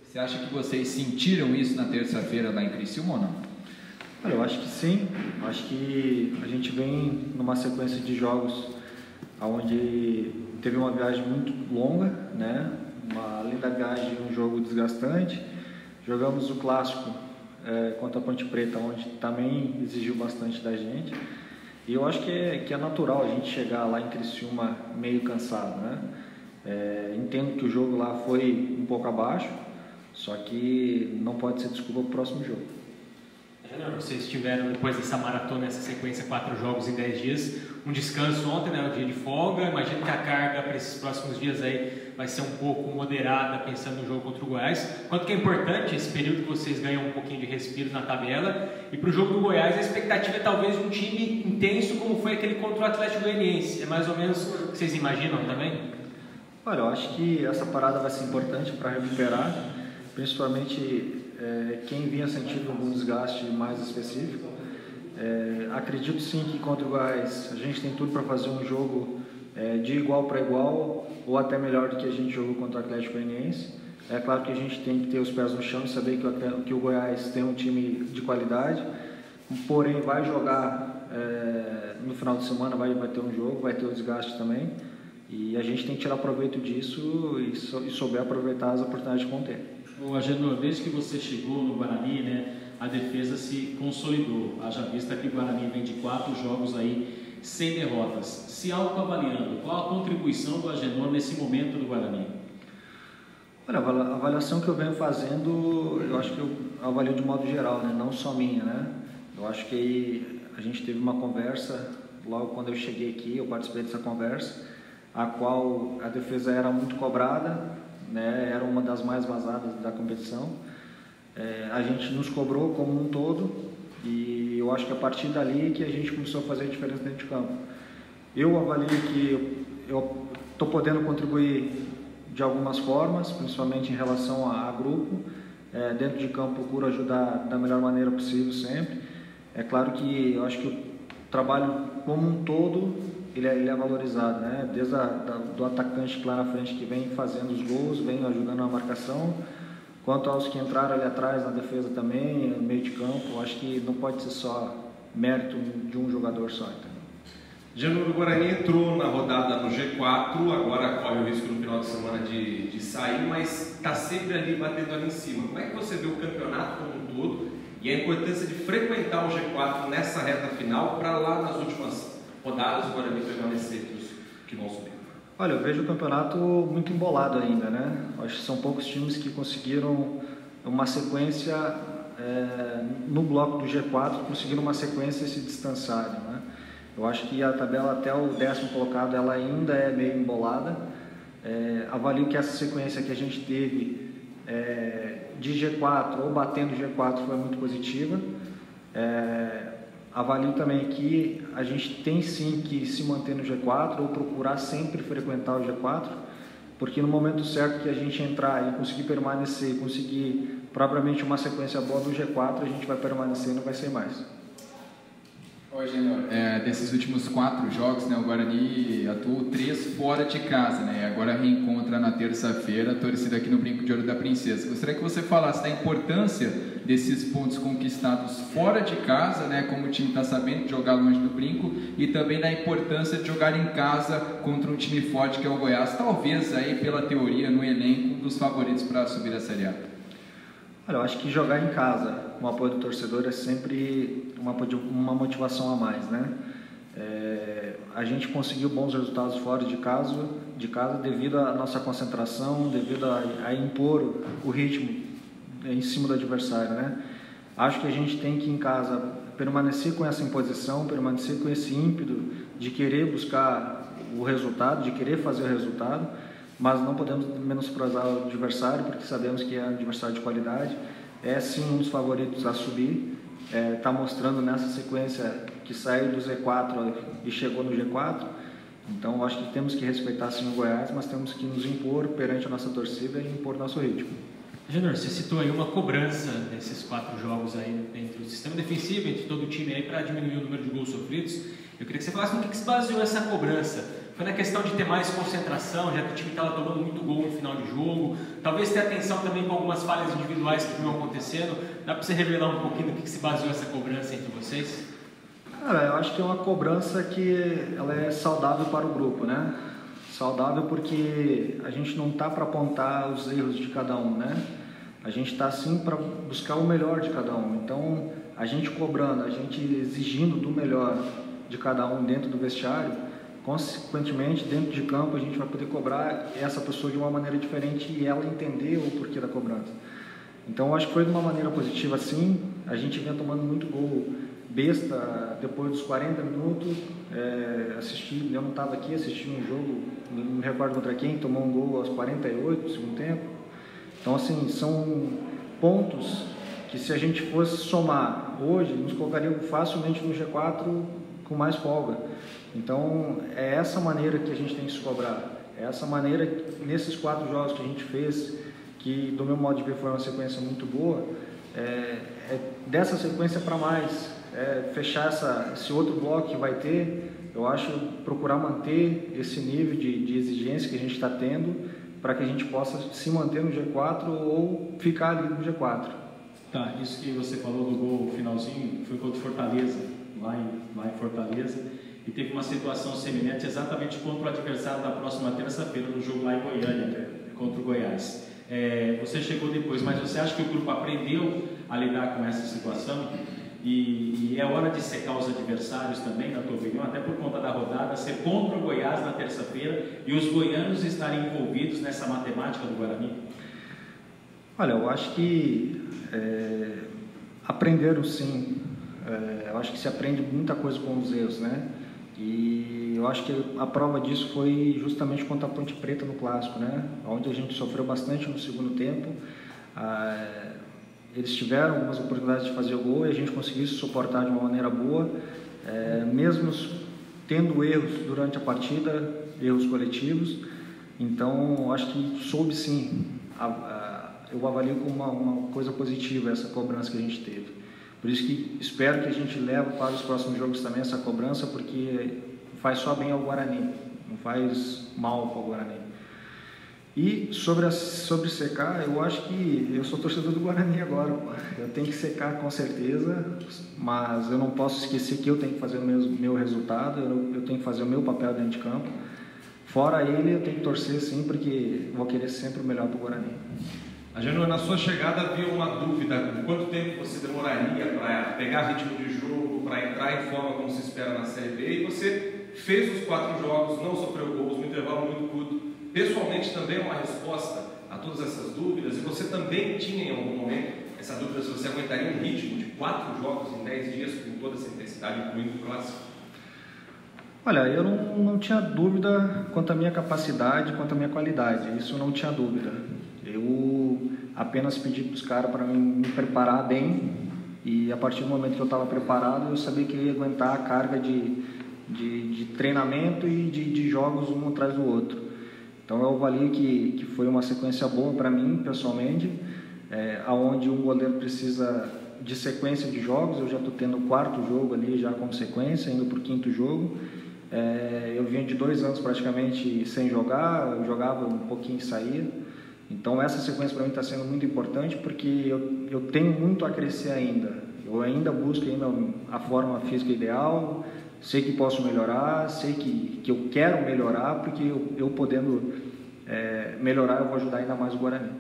Você acha que vocês sentiram isso na terça-feira lá em Criciúma ou não? Olha, eu acho que sim. Acho que a gente vem numa sequência de jogos onde teve uma viagem muito longa, né? Além da viagem, um jogo desgastante. Jogamos o clássico contra a Ponte Preta, onde também exigiu bastante da gente. E eu acho que é natural a gente chegar lá em Criciúma meio cansado, né? Entendo que o jogo lá foi um pouco abaixo, só que não pode ser desculpa para o próximo jogo. Vocês tiveram, depois dessa maratona, essa sequência, 4 jogos em 10 dias, um descanso ontem, né, um dia de folga. Imagino que a carga para esses próximos dias aí vai ser um pouco moderada, pensando no jogo contra o Goiás. Quanto que é importante esse período que vocês ganham um pouquinho de respiro na tabela. E para o jogo do Goiás, a expectativa é talvez um time intenso como foi aquele contra o Atlético Goianiense. É mais ou menos o que vocês imaginam também? Olha, eu acho que essa parada vai ser importante para recuperar, principalmente quem vinha sentindo algum desgaste mais específico. Acredito sim que contra o Goiás a gente tem tudo para fazer um jogo de igual para igual ou até melhor do que a gente jogou contra o Atlético Goianiense. É claro que a gente tem que ter os pés no chão e saber que o Goiás tem um time de qualidade, porém vai jogar no final de semana, vai ter um jogo, vai ter o desgaste também, e a gente tem que tirar proveito disso e souber aproveitar as oportunidades que vão ter. Ô Agenor, desde que você chegou no Guarani, né, a defesa se consolidou. Haja vista que o Guarani vem de 4 jogos aí sem derrotas. Se autoavaliando, qual a contribuição do Agenor nesse momento do Guarani? Olha, a avaliação que eu venho fazendo, eu acho que eu avalio de modo geral, né, não só minha, né? Eu acho que a gente teve uma conversa, logo quando eu cheguei aqui, eu participei dessa conversa, a qual a defesa era muito cobrada, né, era uma das mais vazadas da competição. A gente nos cobrou como um todo e eu acho que a partir dali que a gente começou a fazer a diferença dentro de campo. Eu avalio que eu estou podendo contribuir de algumas formas, principalmente em relação a grupo. Dentro de campo procuro ajudar da melhor maneira possível sempre. É claro que eu acho que o trabalho como um todo ele é valorizado, né? Desde do atacante lá na frente que vem fazendo os gols, vem ajudando na marcação, quanto aos que entraram ali atrás na defesa também, no meio de campo. Eu acho que não pode ser só mérito de um jogador só. Agenor, o Guarani entrou na rodada no G4, agora corre o risco no final de semana de sair, mas está sempre ali batendo ali em cima. Como é que você vê o campeonato como um todo e a importância de frequentar o G4 nessa reta final para lá nas últimas rodadas o Guarani permanecer entre os que vão subir? Olha, eu vejo o campeonato muito embolado ainda, né? Acho que são poucos times que conseguiram uma sequência no bloco do G4, conseguiram uma sequência e se distanciaram, né? Eu acho que a tabela até o 10º colocado ela ainda é meio embolada. Avalio que essa sequência que a gente teve de G4 ou batendo G4 foi muito positiva. Avalio também que a gente tem sim que se manter no G4 ou procurar sempre frequentar o G4, porque no momento certo que a gente entrar e conseguir permanecer, conseguir propriamente uma sequência boa no G4, a gente vai permanecer e não vai ser mais. Oi, Agenor. Desses últimos 4 jogos, né, o Guarani atuou 3 fora de casa, né, e agora reencontra na terça-feira a torcida aqui no Brinco de Ouro da Princesa. Gostaria que você falasse da importância desses pontos conquistados fora de casa, né, como o time está sabendo jogar longe do Brinco, e também da importância de jogar em casa contra um time forte que é o Goiás, talvez aí pela teoria no elenco um dos favoritos para subir a Série A. Olha, eu acho que jogar em casa com o apoio do torcedor é sempre uma motivação a mais, né? A gente conseguiu bons resultados fora de casa devido à nossa concentração, devido a impor o ritmo em cima do adversário, né? Acho que a gente tem que em casa permanecer com essa imposição, permanecer com esse ímpeto de querer buscar o resultado, de querer fazer o resultado, mas não podemos menosprezar o adversário, porque sabemos que é um adversário de qualidade, é sim um dos favoritos a subir, está mostrando nessa sequência que saiu do Z4 e chegou no G4, então eu acho que temos que respeitar sim o Goiás, mas temos que nos impor perante a nossa torcida e impor nosso ritmo. Agenor, você citou aí uma cobrança nesses 4 jogos aí entre o sistema defensivo, entre todo o time aí para diminuir o número de gols sofridos. Eu queria que você falasse no que se baseou essa cobrança. Foi na questão de ter mais concentração, já que o time estava tomando muito gol no final de jogo, talvez ter atenção também com algumas falhas individuais que vinham acontecendo. Dá para você revelar um pouquinho do que se baseou essa cobrança entre vocês? Cara, eu acho que é uma cobrança que ela é saudável para o grupo, né? Saudável porque a gente não está para apontar os erros de cada um, né? A gente está sim para buscar o melhor de cada um. Então, a gente cobrando, a gente exigindo do melhor de cada um dentro do vestiário, consequentemente, dentro de campo, a gente vai poder cobrar essa pessoa de uma maneira diferente e ela entender o porquê da cobrança. Então, acho que foi de uma maneira positiva, sim. A gente vinha tomando muito gol besta depois dos 40 minutos. Eu não estava aqui, assisti um jogo, não me recordo contra quem, tomou um gol aos 48 do segundo tempo. Então, assim, são pontos que, se a gente fosse somar hoje, nos colocaria facilmente no G4 com mais folga. Então, é essa maneira que a gente tem que se cobrar. É essa maneira, nesses 4 jogos que a gente fez, que, do meu modo de ver, foi uma sequência muito boa, dessa sequência para mais. Fechar esse outro bloco que vai ter, eu acho, procurar manter esse nível de exigência que a gente está tendo, para que a gente possa se manter no G4 ou ficar ali no G4. Tá, isso que você falou do gol finalzinho foi contra o Fortaleza, lá em Fortaleza, e teve uma situação semelhante exatamente contra o adversário da próxima terça-feira, no jogo lá em Goiânia, contra o Goiás. Você chegou depois, mas você acha que o grupo aprendeu a lidar com essa situação? E é hora de secar os adversários também, na tua opinião, até por conta da rodada, ser contra o Goiás na terça-feira e os goianos estarem envolvidos nessa matemática do Guarani? Olha, eu acho que aprenderam sim. Eu acho que se aprende muita coisa com os erros, né? E eu acho que a prova disso foi justamente contra a Ponte Preta no Clássico, né? Onde a gente sofreu bastante no segundo tempo. Eles tiveram algumas oportunidades de fazer o gol e a gente conseguiu se suportar de uma maneira boa, mesmo tendo erros durante a partida, erros coletivos. Então, acho que soube sim, eu avalio como uma coisa positiva essa cobrança que a gente teve. Por isso que espero que a gente leve para os próximos jogos também essa cobrança, porque faz só bem ao Guarani, não faz mal para o Guarani. E sobre secar, eu acho que eu sou torcedor do Guarani agora, pô. Eu tenho que secar com certeza, mas eu não posso esquecer que eu tenho que fazer o meu resultado, eu tenho que fazer o meu papel dentro de campo. Fora ele, eu tenho que torcer sim, porque vou querer sempre o melhor para o Guarani. Agenor, na sua chegada havia uma dúvida, quanto tempo você demoraria para pegar ritmo de jogo, para entrar em forma como se espera na Série B, e você fez os 4 jogos, não sofreu gols, no intervalo muito curto. Pessoalmente também é uma resposta a todas essas dúvidas, e você também tinha em algum momento essa dúvida se você aguentaria um ritmo de 4 jogos em 10 dias com toda essa intensidade, incluindo o Clássico? Olha, eu não tinha dúvida quanto à minha capacidade, quanto à minha qualidade, isso eu não tinha dúvida. Eu apenas pedi para os caras para me preparar bem, e a partir do momento que eu estava preparado, eu sabia que eu ia aguentar a carga de treinamento e de jogos um atrás do outro. Então eu avalio que foi uma sequência boa para mim, pessoalmente, aonde um goleiro precisa de sequência de jogos. Eu já estou tendo o 4º jogo ali já como sequência, indo para o 5º jogo. Eu vinha de 2 anos praticamente sem jogar, eu jogava um pouquinho e saía. Então essa sequência para mim está sendo muito importante, porque eu tenho muito a crescer ainda. Eu ainda busco a forma física ideal, sei que posso melhorar, sei que eu quero melhorar, porque eu podendo melhorar, eu vou ajudar ainda mais o Guarani.